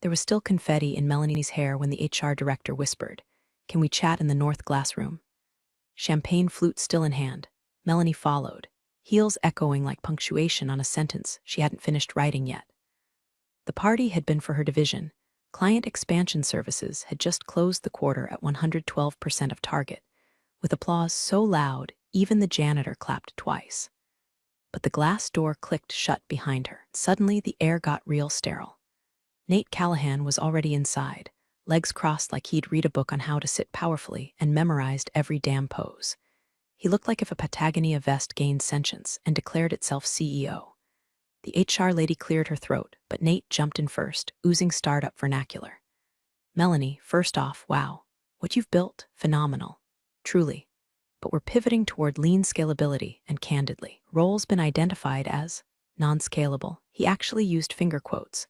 There was still confetti in Melanie's hair when the HR director whispered, "Can we chat in the north glass room?" Champagne flute still in hand, Melanie followed, heels echoing like punctuation on a sentence she hadn't finished writing yet. The party had been for her division. Client expansion services had just closed the quarter at 112% of target, with applause so loud even the janitor clapped twice. But the glass door clicked shut behind her. Suddenly the air got real sterile. Nate Callahan was already inside, legs crossed like he'd read a book on how to sit powerfully and memorized every damn pose. He looked like if a Patagonia vest gained sentience and declared itself CEO. The HR lady cleared her throat, but Nate jumped in first, oozing startup vernacular. "Melanie, first off, wow. What you've built, phenomenal. Truly. But we're pivoting toward lean scalability, and candidly, role's been identified as non-scalable." He actually used finger quotes.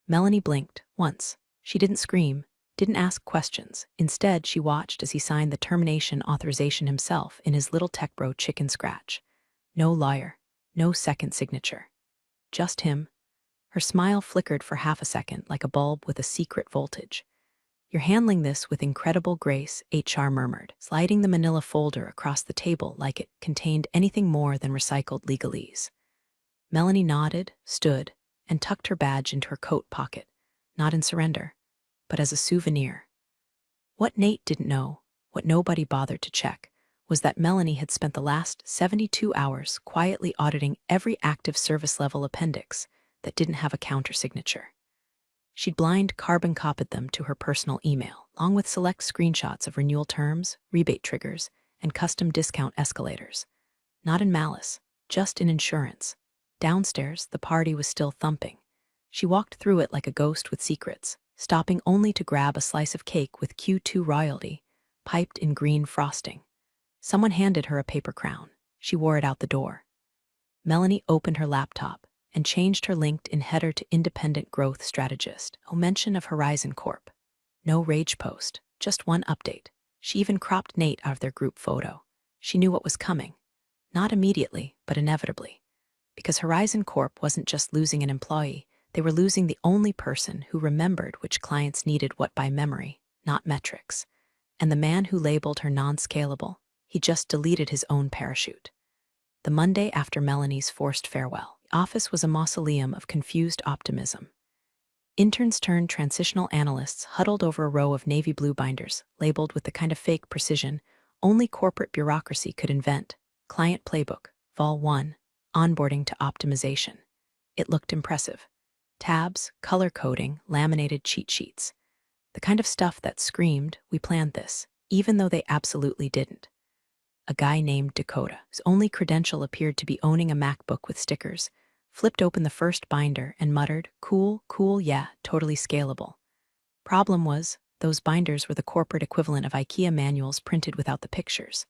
Melanie blinked, once. She didn't scream, didn't ask questions. Instead, she watched as he signed the termination authorization himself in his little tech bro chicken scratch. No lawyer, no second signature. Just him. Her smile flickered for half a second like a bulb with a secret voltage. "You're handling this with incredible grace," HR murmured, sliding the manila folder across the table like it contained anything more than recycled legalese. Melanie nodded, stood, and tucked her badge into her coat pocket, not in surrender, but as a souvenir. What Nate didn't know, what nobody bothered to check, was that Melanie had spent the last 72 hours quietly auditing every active service-level appendix that didn't have a countersignature. She'd blind carbon copied them to her personal email, along with select screenshots of renewal terms, rebate triggers, and custom discount escalators. Not in malice, just in insurance. Downstairs, the party was still thumping. She walked through it like a ghost with secrets, stopping only to grab a slice of cake with Q2 royalty, piped in green frosting. Someone handed her a paper crown. She wore it out the door. Melanie opened her laptop and changed her LinkedIn header to Independent Growth Strategist. No mention of Horizon Corp. No rage post, just one update. She even cropped Nate out of their group photo. She knew what was coming. Not immediately, but inevitably. Because Horizon Corp wasn't just losing an employee, they were losing the only person who remembered which clients needed what by memory, not metrics. And the man who labeled her non-scalable, he just deleted his own parachute. The Monday after Melanie's forced farewell, the office was a mausoleum of confused optimism. Interns turned transitional analysts huddled over a row of navy blue binders, labeled with the kind of fake precision only corporate bureaucracy could invent. Client Playbook, Vol 1, Onboarding to Optimization. It looked impressive. Tabs, color coding, laminated cheat sheets. The kind of stuff that screamed, "We planned this," even though they absolutely didn't. A guy named Dakota, whose only credential appeared to be owning a MacBook with stickers, flipped open the first binder and muttered, "Cool, cool, yeah, totally scalable." Problem was, those binders were the corporate equivalent of IKEA manuals printed without the pictures.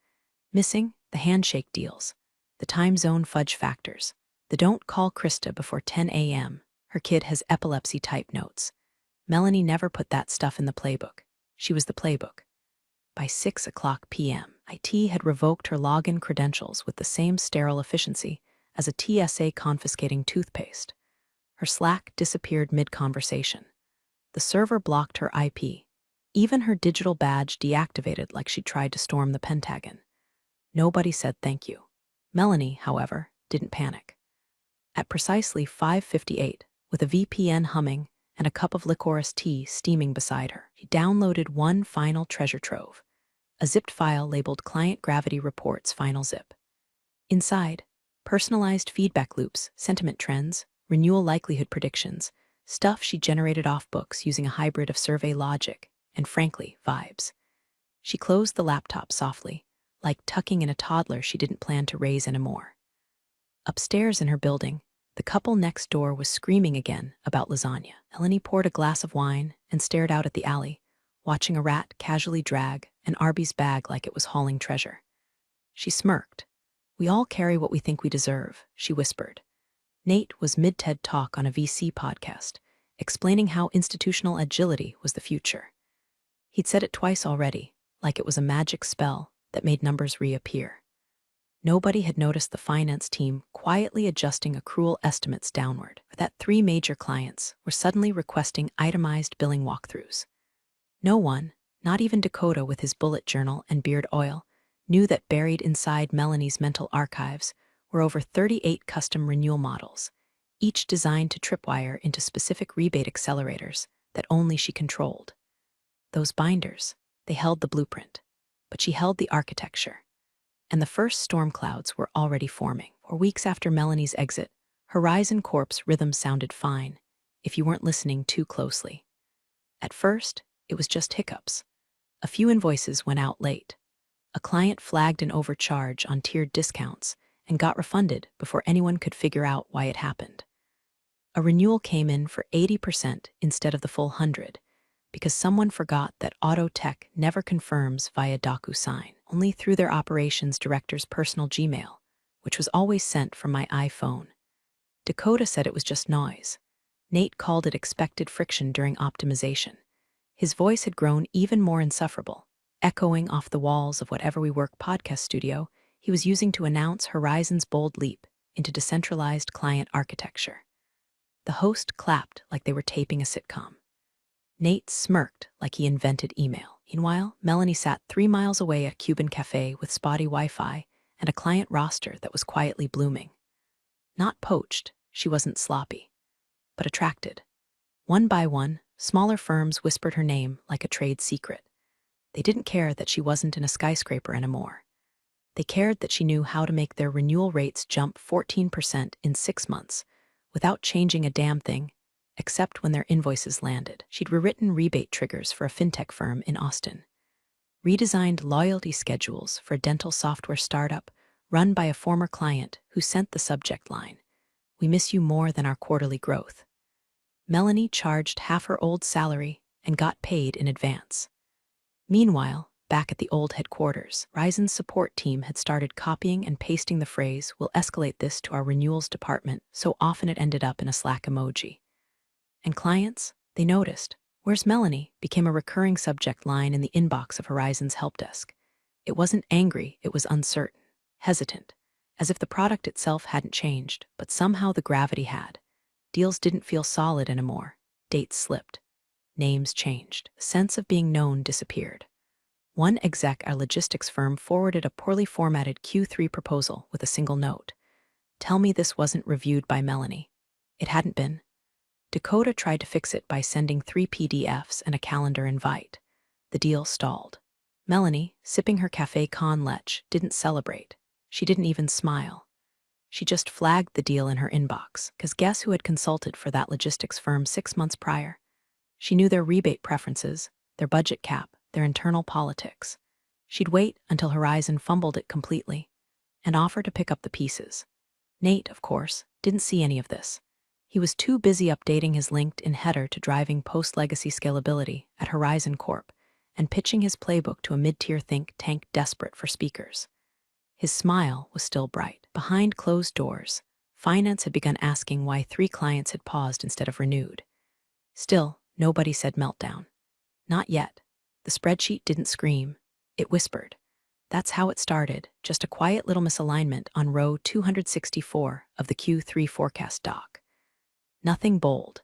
Missing, the handshake deals, the time zone fudge factors, the "don't call Krista before 10 a.m., her kid has epilepsy" type notes. Melanie never put that stuff in the playbook. She was the playbook. By 6:00 p.m., IT had revoked her login credentials with the same sterile efficiency as a TSA confiscating toothpaste. Her Slack disappeared mid-conversation. The server blocked her IP. Even her digital badge deactivated like she tried to storm the Pentagon. Nobody said thank you. Melanie, however, didn't panic. At precisely 5:58, with a VPN humming and a cup of licorice tea steaming beside her, she downloaded one final treasure trove, a zipped file labeled Client Gravity Reports Final Zip. Inside, personalized feedback loops, sentiment trends, renewal likelihood predictions, stuff she generated off books using a hybrid of survey logic and, frankly, vibes. She closed the laptop softly, like tucking in a toddler she didn't plan to raise anymore. Upstairs in her building, the couple next door was screaming again about lasagna. Melanie poured a glass of wine and stared out at the alley, watching a rat casually drag an Arby's bag like it was hauling treasure. She smirked. "We all carry what we think we deserve," she whispered. Nate was mid-TED Talk on a VC podcast, explaining how institutional agility was the future. He'd said it twice already, like it was a magic spell that made numbers reappear. Nobody had noticed the finance team quietly adjusting accrual estimates downward, or that 3 major clients were suddenly requesting itemized billing walkthroughs. No one, not even Dakota with his bullet journal and beard oil, knew that buried inside Melanie's mental archives were over 38 custom renewal models, each designed to tripwire into specific rebate accelerators that only she controlled. Those binders, they held the blueprint, but she held the architecture. And the first storm clouds were already forming. For weeks after Melanie's exit, Horizon Corp's rhythm sounded fine, if you weren't listening too closely. At first, it was just hiccups. A few invoices went out late. A client flagged an overcharge on tiered discounts and got refunded before anyone could figure out why it happened. A renewal came in for 80% instead of the full 100, because someone forgot that auto tech never confirms via DocuSign, only through their operations director's personal Gmail, which was always sent from my iPhone. Dakota said it was just noise. Nate called it expected friction during optimization. His voice had grown even more insufferable, echoing off the walls of whatever we work podcast studio he was using to announce Horizon's bold leap into decentralized client architecture. The host clapped like they were taping a sitcom. Nate smirked like he invented email. Meanwhile, Melanie sat 3 miles away at a Cuban cafe with spotty Wi-Fi and a client roster that was quietly blooming. Not poached, she wasn't sloppy, but attracted. One by one, smaller firms whispered her name like a trade secret. They didn't care that she wasn't in a skyscraper anymore. They cared that she knew how to make their renewal rates jump 14% in 6 months without changing a damn thing, except when their invoices landed. She'd rewritten rebate triggers for a fintech firm in Austin, redesigned loyalty schedules for a dental software startup run by a former client who sent the subject line, "We miss you more than our quarterly growth." Melanie charged half her old salary and got paid in advance. Meanwhile, back at the old headquarters, Horizon's support team had started copying and pasting the phrase, "We'll escalate this to our renewals department," so often it ended up in a Slack emoji. And clients, they noticed. "Where's Melanie?" became a recurring subject line in the inbox of Horizon's help desk. It wasn't angry, it was uncertain, hesitant, as if the product itself hadn't changed, but somehow the gravity had. Deals didn't feel solid anymore. Dates slipped. Names changed. The sense of being known disappeared. One exec at a logistics firm forwarded a poorly formatted Q3 proposal with a single note. "Tell me this wasn't reviewed by Melanie." It hadn't been. Dakota tried to fix it by sending 3 PDFs and a calendar invite. The deal stalled. Melanie, sipping her café con leche, didn't celebrate. She didn't even smile. She just flagged the deal in her inbox, because guess who had consulted for that logistics firm 6 months prior? She knew their rebate preferences, their budget cap, their internal politics. She'd wait until Horizon fumbled it completely and offer to pick up the pieces. Nate, of course, didn't see any of this. He was too busy updating his LinkedIn header to driving post-legacy scalability at Horizon Corp and pitching his playbook to a mid-tier think tank desperate for speakers. His smile was still bright. Behind closed doors, finance had begun asking why 3 clients had paused instead of renewed. Still, nobody said meltdown. Not yet. The spreadsheet didn't scream. It whispered. That's how it started, just a quiet little misalignment on row 264 of the Q3 forecast doc. Nothing bold.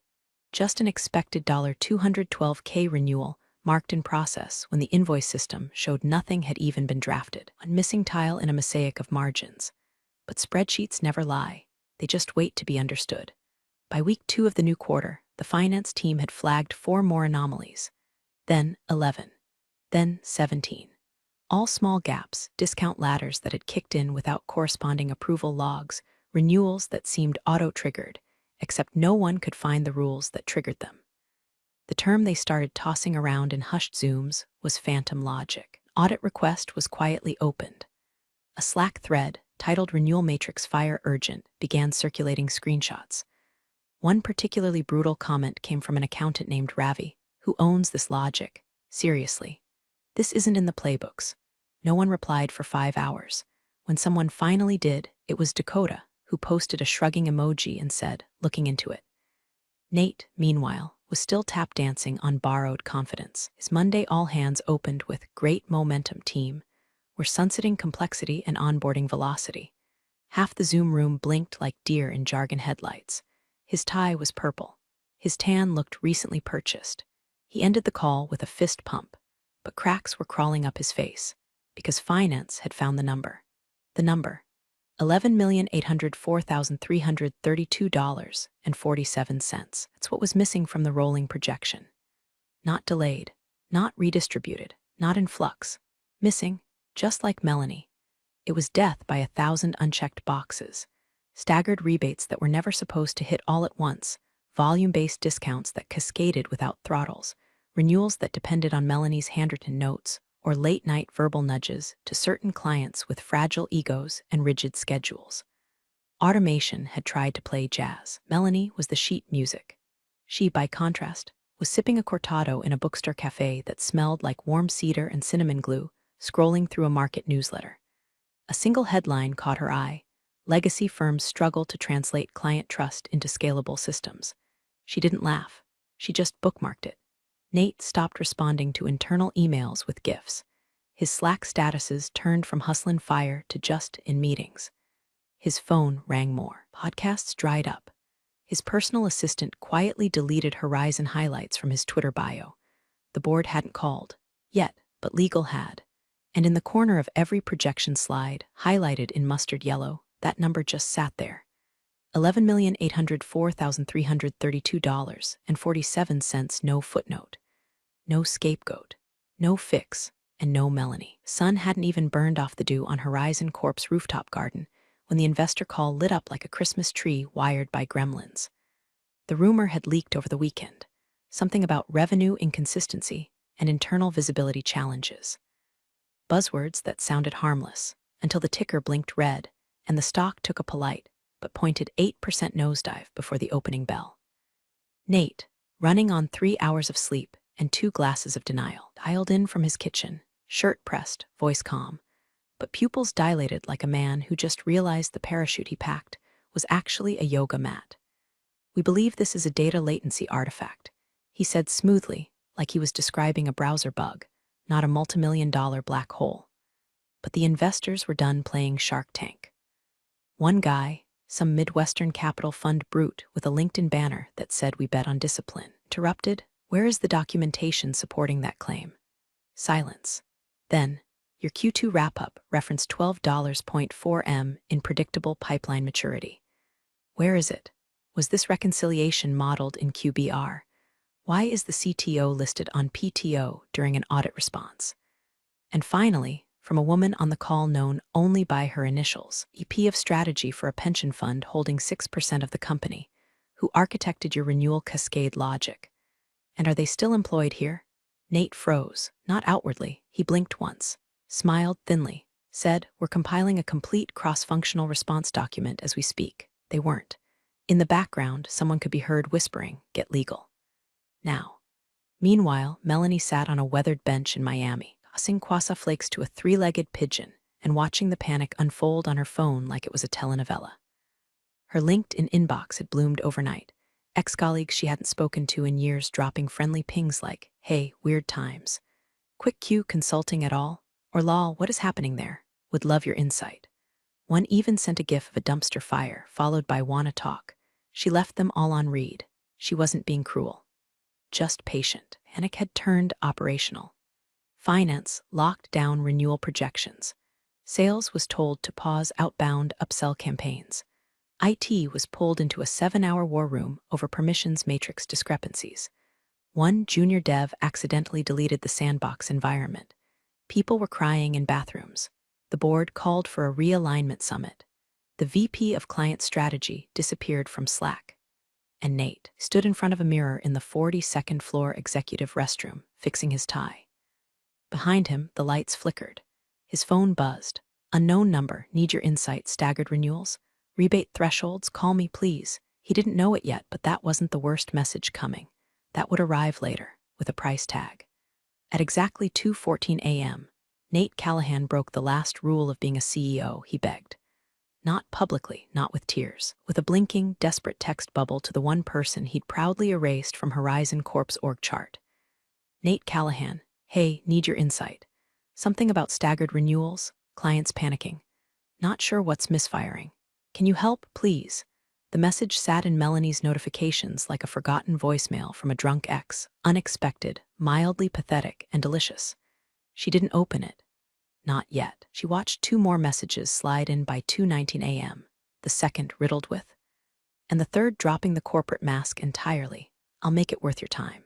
Just an expected $212K renewal marked in process when the invoice system showed nothing had even been drafted. A missing tile in a mosaic of margins. But spreadsheets never lie. They just wait to be understood. By week 2 of the new quarter, the finance team had flagged 4 more anomalies. Then 11. Then 17. All small gaps, discount ladders that had kicked in without corresponding approval logs, renewals that seemed auto-triggered, except no one could find the rules that triggered them. The term they started tossing around in hushed Zooms was phantom logic. Audit request was quietly opened. A Slack thread, titled Renewal Matrix Fire Urgent, began circulating screenshots. One particularly brutal comment came from an accountant named Ravi, who owns this logic. "Seriously. This isn't in the playbooks." No one replied for 5 hours. When someone finally did, it was Dakota, who posted a shrugging emoji and said, looking into it. Nate, meanwhile, was still tap dancing on borrowed confidence. His Monday all-hands opened with "Great momentum, team. were sunsetting complexity and onboarding velocity. Half the Zoom room blinked like deer in jargon headlights. His tie was purple. His tan looked recently purchased. He ended the call with a fist pump, but cracks were crawling up his face, because finance had found the number. The number. $11,804,332.47. That's what was missing from the rolling projection. Not delayed, not redistributed, not in flux. Missing, just like Melanie. It was death by 1,000 unchecked boxes. Staggered rebates that were never supposed to hit all at once, volume-based discounts that cascaded without throttles, renewals that depended on Melanie's handwritten notes, or late-night verbal nudges to certain clients with fragile egos and rigid schedules. Automation had tried to play jazz. Melanie was the sheet music. She, by contrast, was sipping a cortado in a bookstore cafe that smelled like warm cedar and cinnamon glue, scrolling through a market newsletter. A single headline caught her eye: legacy firms struggle to translate client trust into scalable systems. She didn't laugh. She just bookmarked it. Nate stopped responding to internal emails with GIFs. His Slack statuses turned from hustlin' fire to just in meetings. His phone rang more. Podcasts dried up. His personal assistant quietly deleted Horizon highlights from his Twitter bio. The board hadn't called, yet, but legal had. And in the corner of every projection slide, highlighted in mustard yellow, that number just sat there. $11,804,332.47, no footnote. No scapegoat. No fix. And no Melanie. Sun hadn't even burned off the dew on Horizon Corp's rooftop garden when the investor call lit up like a Christmas tree wired by gremlins. The rumor had leaked over the weekend. Something about revenue inconsistency and internal visibility challenges. Buzzwords that sounded harmless, until the ticker blinked red and the stock took a polite but pointed 8% nosedive before the opening bell. Nate, running on 3 hours of sleep and 2 glasses of denial, dialed in from his kitchen, shirt pressed, voice calm, but pupils dilated like a man who just realized the parachute he packed was actually a yoga mat. "We believe this is a data latency artifact," he said smoothly, like he was describing a browser bug, not a multimillion-dollar black hole. But the investors were done playing Shark Tank. One guy, some Midwestern capital fund brute with a LinkedIn banner that said "We bet on discipline," interrupted, "Where is the documentation supporting that claim?" Silence. Then, your Q2 wrap-up referenced $12.4 in predictable pipeline maturity. Where is it? Was this reconciliation modeled in QBR? Why is the CTO listed on PTO during an audit response? And finally, from a woman on the call known only by her initials, EP of strategy for a pension fund holding 6% of the company, who architected your renewal cascade logic. And are they still employed here? Nate froze, not outwardly. He blinked once, smiled thinly, said, "We're compiling a complete cross-functional response document as we speak." They weren't. In the background, someone could be heard whispering, "Get legal." Now. Meanwhile, Melanie sat on a weathered bench in Miami, tossing quassa flakes to a 3-legged pigeon and watching the panic unfold on her phone like it was a telenovela. Her LinkedIn inbox had bloomed overnight. Ex-colleagues she hadn't spoken to in years dropping friendly pings like, "Hey, weird times. Quick Q consulting at all?" Or "Lol, what is happening there? Would love your insight." One even sent a gif of a dumpster fire, followed by "Wanna talk." She left them all on read. She wasn't being cruel. Just patient. Panic had turned operational. Finance locked down renewal projections. Sales was told to pause outbound upsell campaigns. IT was pulled into a 7-hour war room over permissions matrix discrepancies. One junior dev accidentally deleted the sandbox environment. People were crying in bathrooms. The board called for a realignment summit. The VP of Client Strategy disappeared from Slack. And Nate stood in front of a mirror in the 42nd floor executive restroom, fixing his tie. Behind him, the lights flickered. His phone buzzed. "Unknown number, need your insight, staggered renewals. Rebate thresholds, call me please." He didn't know it yet, but that wasn't the worst message coming. That would arrive later, with a price tag. At exactly 2:14 a.m., Nate Callahan broke the last rule of being a CEO, he begged. Not publicly, not with tears, with a blinking, desperate text bubble to the one person he'd proudly erased from Horizon Corp's org chart. "Nate Callahan, hey, need your insight. Something about staggered renewals, clients panicking. Not sure what's misfiring. Can you help, please? The message sat in Melanie's notifications like a forgotten voicemail from a drunk ex, unexpected, mildly pathetic, and delicious. She didn't open it. Not yet. She watched 2 more messages slide in by 2:19 a.m., the second riddled with, and the third dropping the corporate mask entirely. I'll make it worth your time.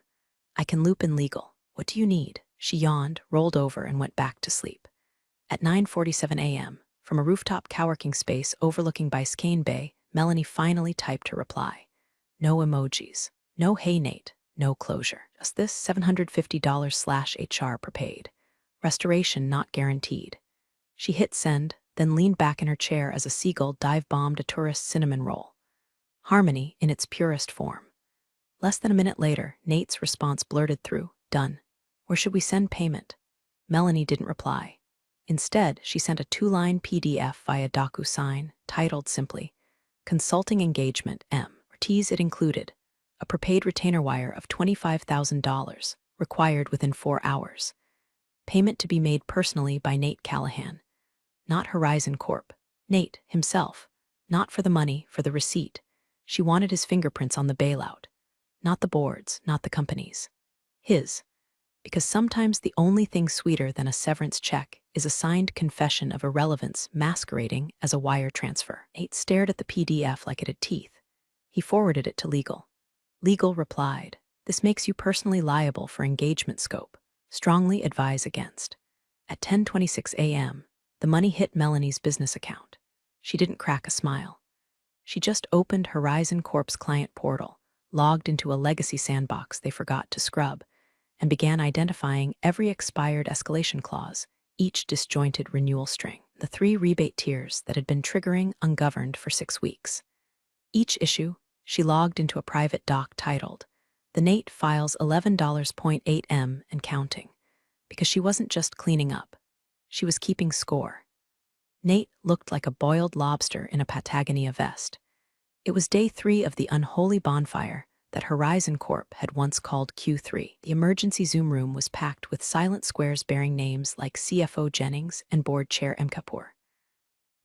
I can loop in legal. What do you need? She yawned, rolled over, and went back to sleep. At 9:47 a.m., from a rooftop coworking space overlooking Biscayne Bay, Melanie finally typed her reply. No emojis. No hey Nate. No closure. Just this $750/HR prepaid. Restoration not guaranteed. She hit send, then leaned back in her chair as a seagull dive-bombed a tourist's cinnamon roll. Harmony in its purest form. Less than a minute later, Nate's response blurted through, done. Where should we send payment? Melanie didn't reply. Instead, she sent a 2-line PDF via DocuSign, titled simply, Consulting Engagement M. Ortiz. It included a prepaid retainer wire of $25,000, required within 4 hours. Payment to be made personally by Nate Callahan. Not Horizon Corp. Nate himself. Not for the money, for the receipt. She wanted his fingerprints on the bailout. Not the board's, not the company's. His. Because sometimes the only thing sweeter than a severance check is a signed confession of irrelevance masquerading as a wire transfer. Nate stared at the PDF like it had teeth. He forwarded it to legal. Legal replied, this makes you personally liable for engagement scope. Strongly advise against. At 10:26 a.m., the money hit Melanie's business account. She didn't crack a smile. She just opened Horizon Corp's client portal, logged into a legacy sandbox they forgot to scrub, and began identifying every expired escalation clause, each disjointed renewal string, the 3 rebate tiers that had been triggering ungoverned for 6 weeks. Each issue, she logged into a private doc titled, The Nate Files $11.8M and Counting, because she wasn't just cleaning up, she was keeping score. Nate looked like a boiled lobster in a Patagonia vest. It was day 3 of the unholy bonfire that Horizon Corp had once called Q3. The emergency Zoom room was packed with silent squares bearing names like CFO Jennings and Board Chair M. Kapoor.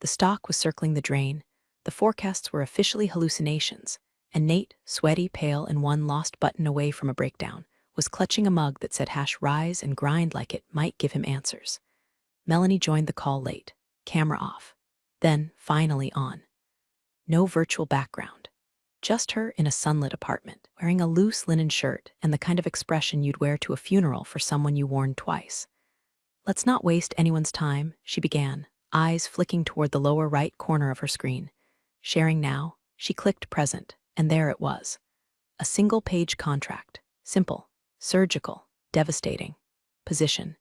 The stock was circling the drain, the forecasts were officially hallucinations, and Nate, sweaty, pale, and 1 lost button away from a breakdown, was clutching a mug that said #rise and grind like it might give him answers. Melanie joined the call late, camera off, then finally on. No virtual background. Just her in a sunlit apartment, wearing a loose linen shirt and the kind of expression you'd wear to a funeral for someone you warned twice. Let's not waste anyone's time, she began, eyes flicking toward the lower right corner of her screen. Sharing now, she clicked present, and there it was. A single-page contract. Simple, surgical, devastating. Position.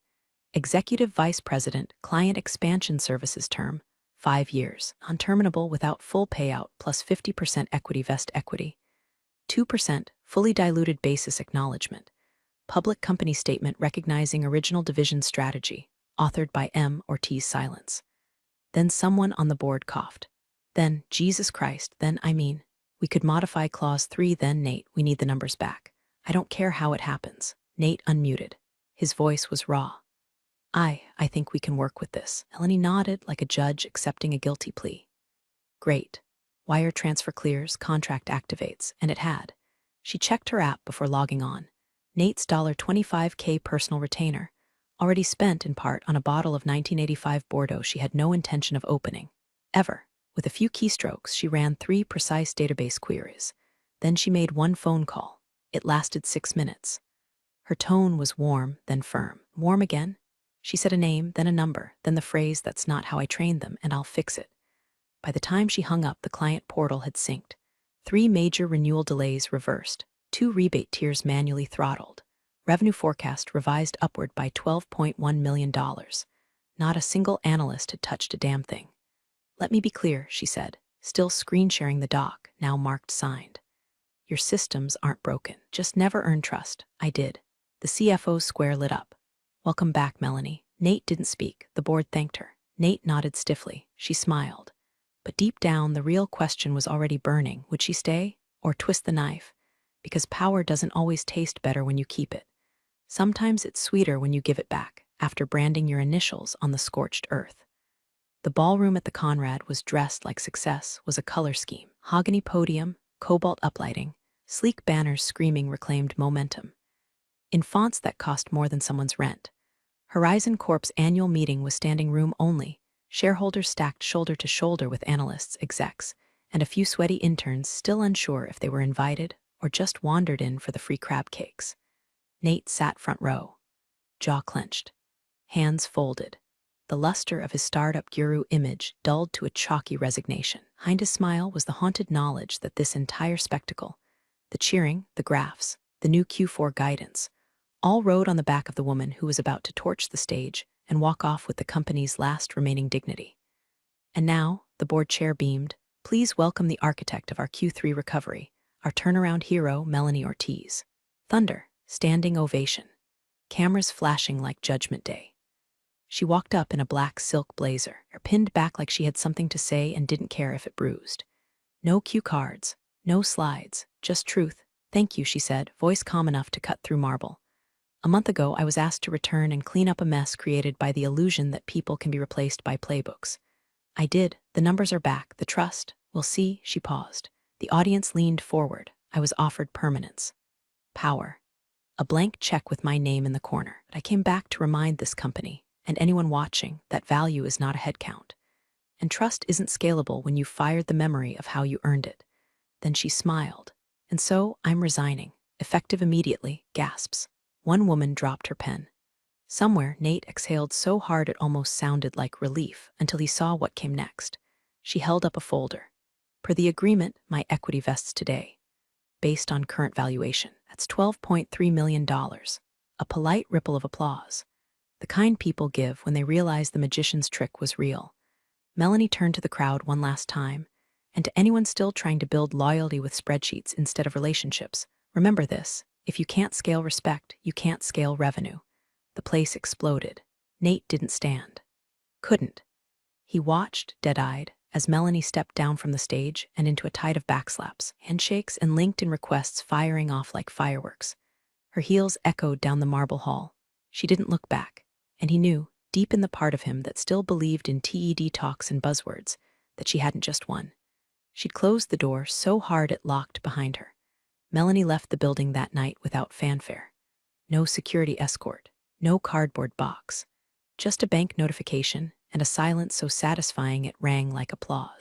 Executive Vice President, Client Expansion Services term, 5 years, non-terminable without full payout plus 50% equity vest equity. 2% fully diluted basis acknowledgement. Public company statement recognizing original division strategy, authored by M. Ortiz Silence. Then someone on the board coughed. Then, Jesus Christ, then we could modify clause 3 then Nate, we need the numbers back. I don't care how it happens. Nate unmuted. His voice was raw. I think we can work with this. Melanie nodded like a judge accepting a guilty plea. Great. Wire transfer clears, contract activates, and it had. She checked her app before logging on. Nate's $25K personal retainer, already spent in part on a bottle of 1985 Bordeaux she had no intention of opening. Ever. With a few keystrokes, she ran 3 precise database queries. Then she made 1 phone call. It lasted 6 minutes. Her tone was warm, then firm. Warm again? She said a name, then a number, then the phrase, that's not how I trained them, and I'll fix it. By the time she hung up, the client portal had synced. 3 major renewal delays reversed, 2 rebate tiers manually throttled. Revenue forecast revised upward by $12.1 million. Not a single analyst had touched a damn thing. Let me be clear, she said, still screen sharing the doc, now marked signed. Your systems aren't broken. Just never earn trust. I did. The CFO's square lit up. Welcome back, Melanie. Nate didn't speak. The board thanked her. Nate nodded stiffly. She smiled. But deep down, the real question was already burning. Would she stay or twist the knife? Because power doesn't always taste better when you keep it. Sometimes it's sweeter when you give it back. after branding your initials on the scorched earth. The ballroom at the Conrad was dressed like success was a color scheme. Mahogany podium, cobalt uplighting, sleek banners screaming reclaimed momentum. In fonts that cost more than someone's rent. Horizon Corp's annual meeting was standing room only, shareholders stacked shoulder to shoulder with analysts, execs, and a few sweaty interns still unsure if they were invited or just wandered in for the free crab cakes. Nate sat front row, jaw clenched, hands folded, the luster of his startup guru image dulled to a chalky resignation. Behind his smile was the haunted knowledge that this entire spectacle, the cheering, the graphs, the new Q4 guidance, all rode on the back of the woman who was about to torch the stage and walk off with the company's last remaining dignity. And now, the board chair beamed, "Please welcome the architect of our Q3 recovery, our turnaround hero, Melanie Ortiz." Thunder, standing ovation, cameras flashing like Judgment Day. She walked up in a black silk blazer, her pinned back like she had something to say and didn't care if it bruised. No cue cards, no slides, just truth. "Thank you," she said, voice calm enough to cut through marble. "A month ago, I was asked to return and clean up a mess created by the illusion that people can be replaced by playbooks. I did. The numbers are back. The trust. We'll see." She paused. The audience leaned forward. I was offered permanence. Power. A blank check with my name in the corner. But I came back to remind this company, and anyone watching, that value is not a headcount. And trust isn't scalable when you've fired the memory of how you earned it. Then she smiled. "And so, I'm resigning. Effective immediately." Gasps. One woman dropped her pen. Somewhere, Nate exhaled so hard it almost sounded like relief until he saw what came next. She held up a folder. "Per the agreement, my equity vests today. Based on current valuation, that's $12.3 million. A polite ripple of applause. The kind people give when they realize the magician's trick was real. Melanie turned to the crowd one last time, and to anyone still trying to build loyalty with spreadsheets instead of relationships, remember this: if you can't scale respect, you can't scale revenue. The place exploded. Nate didn't stand. Couldn't. He watched, dead-eyed, as Melanie stepped down from the stage and into a tide of backslaps, handshakes, and LinkedIn requests firing off like fireworks. Her heels echoed down the marble hall. She didn't look back, and he knew, deep in the part of him that still believed in TED talks and buzzwords, that she hadn't just won. She'd closed the door so hard it locked behind her. Melanie left the building that night without fanfare. No security escort, no cardboard box, just a bank notification and a silence so satisfying it rang like applause.